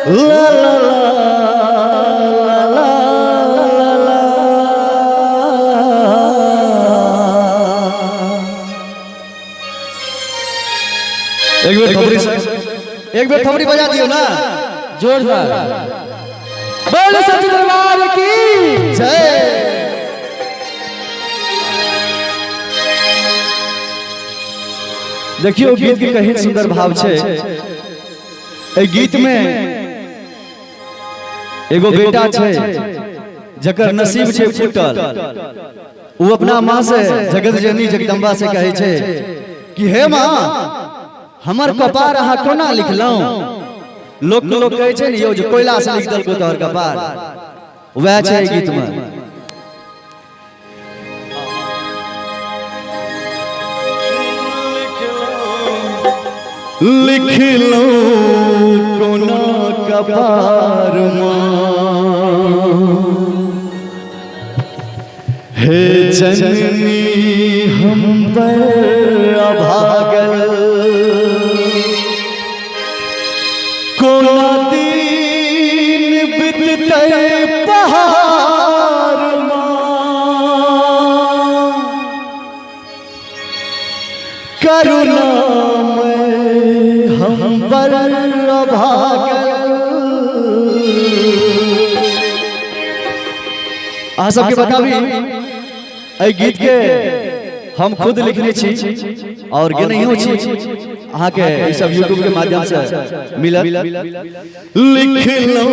ला ला ला ला ला। एक बार थोड़ी बजा दियो ना जोरदार। बोलो सच्चे दरबार की जय। देखियो गीत के कहीं सुंदर भाव छे। ए गीत में एगो बेटा छे जकर नसीब छे फूटल। वो अपना माँ से जगत जननी जगदम्बा से कहे छे कि हे माँ हमर कपार अहाँ कोना लिखलौ। लोग कहे छे ने यो जे कोयला से लिख दलको तोहर कपार, वह छे गीत में। लिख लो कोना कपार हे जननी हम पर अभागल। कोना दीन बितते पहाड़ करुणा हम पर अभागल। आ सबके बताबी ए गीत के हम खुद लिखने छी और गनइयो छी अहाँ के ई सब YouTube के माध्यम से मिलत। लिख लो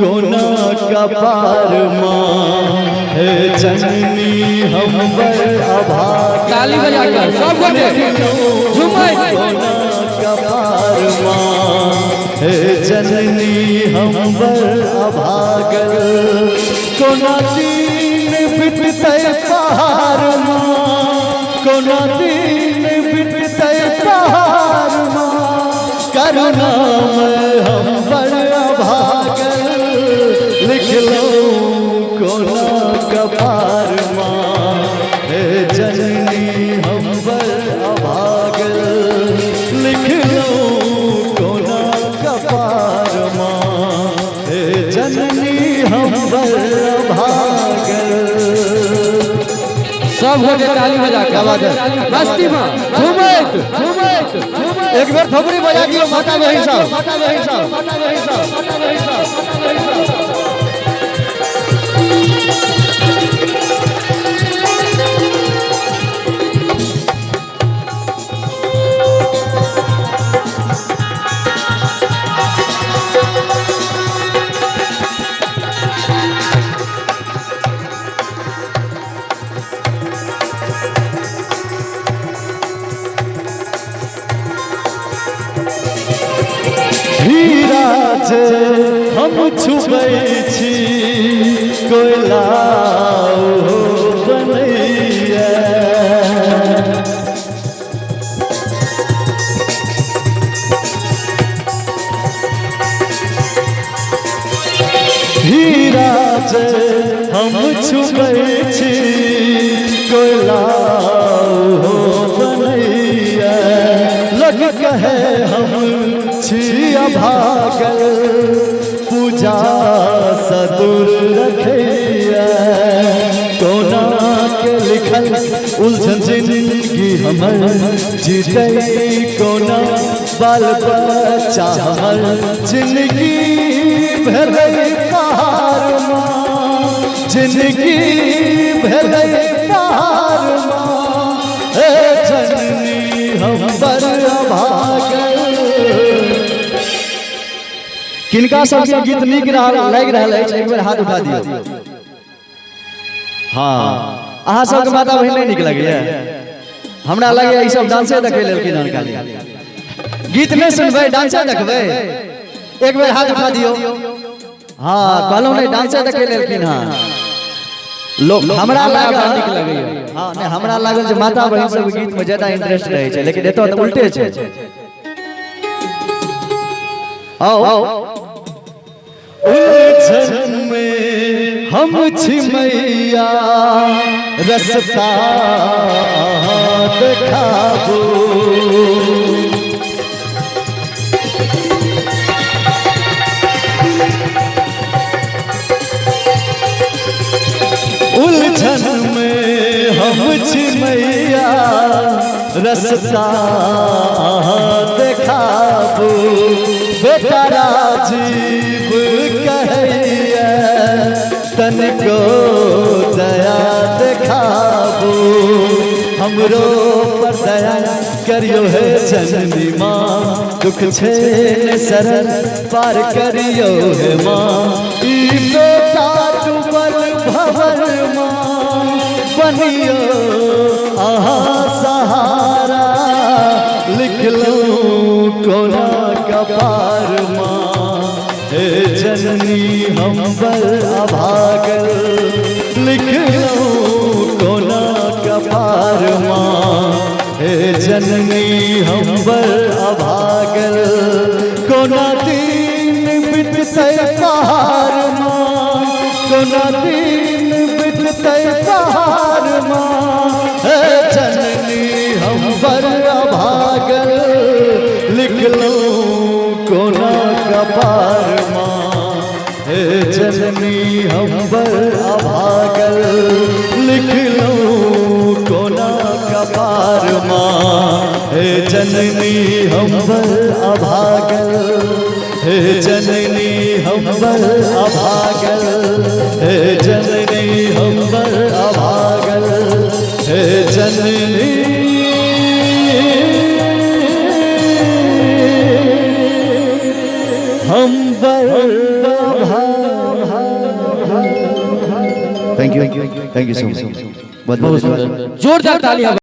कोना कपार माँ हे जननी हम पर अभागल। ताली बजाकर सब गोटे झूमय। कोना कपार माँ हे जननी हम पर अभागल। कोना दीन बितते पहाड़ माँ, कोना दीन बितते पहाड़ माँ करुणा में हम पर अभागल। लिख लो कोना कपार माँ हे जननी हम पर अभागल। लिख लो कोना कपार माँ हे जननी हम पर अभागल। सब गोटे ताली बजा के आवाज मस्ती में झूमैत झूमैत। एक बार थोपड़ी बजा दियो माता बहन सब, माता बहन सब, माता बहन सब, माता बहन सब, माता बहन सब। हीरा जे हम छुबै छी कोयला बनैया। हीरा जे हम छुबै छी कोयला बनैया। लग कहे हम छी अभागल पूजा सदुर रखैया। कोना के लिखल उलझन जिंदगी हमर जीते कोना बाल बच्चा हमर जिंदगी भेलै पहाड़ माँ, जिंदगी भेलै पहाड़ माँ हे जननी हम पर अभागल। किनका सबके गीत नीक लागि रहल अछि एक बेर हाथ उठा दियौ। हाँ अहाँ सबके माता बहिन नहीं नीक लगैया? हमरा लगैया ई सब डांसे देखे लेलखिन हन खाली। गीत नहीं सुनबै डांसे देखबै? एक बेर हाथ उठा दियौ। हाँ कहलौं नहीं डांसे देखे लेलखिन हन लोग। हमरा नीक लगैया। हाँ नहीं हमरा लागल जे माता बहिन सब गीत में ज्यादा इंटरेस्ट रहै छै, लेकिन एतौ त उल्टे छै। आओ उलझन में हम छी मैया रस्ता देखाबू। मैया रसता देखाबू बेटा राजीव कहैया तनिको दया देखाबू हमरो पर दया करियो है जननी माँ दुख छे सरल पार करियो है माँ ई बेटा डूबल भवर माँ बनियो आहा सहारा लिख लूं कोना कपार माँ हे जननी हम बल अभागल लिख लूं कोना कपार माँ हे जननी हम बल अभागल कोना दिन बितते पहाड़ माँ कोना दिन बितते पहाड़ माँ हे जननी हम बल अभागल लिख लो कोना कपार माँ हे जननी हम बल अभागल लिख लो कोना कपार माँ हे जननी हम बल अभागल हे जननी हम बल अभागल हे जननी हम बल अभागल हे जननी हम बल थैंक यू सो मच बहुत बहुत जोरदार तालियां